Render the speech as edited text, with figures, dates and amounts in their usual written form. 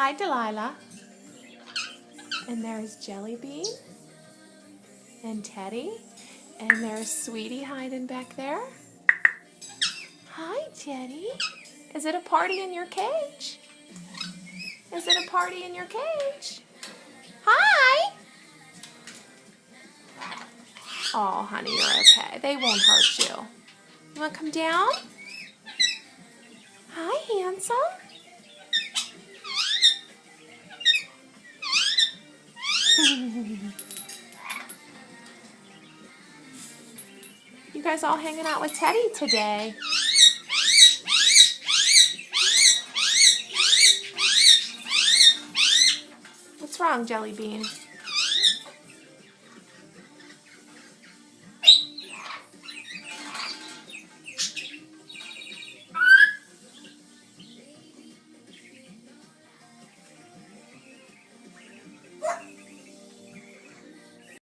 Hi, Delilah. And there's Jelly Bean and Teddy. And there's Sweetie hiding back there. Hi, Teddy. Is it a party in your cage? Is it a party in your cage? Hi. Oh, honey, you're okay. They won't hurt you. You want to come down? Hi, handsome. You guys all hanging out with Teddy today. What's wrong, Jelly Bean?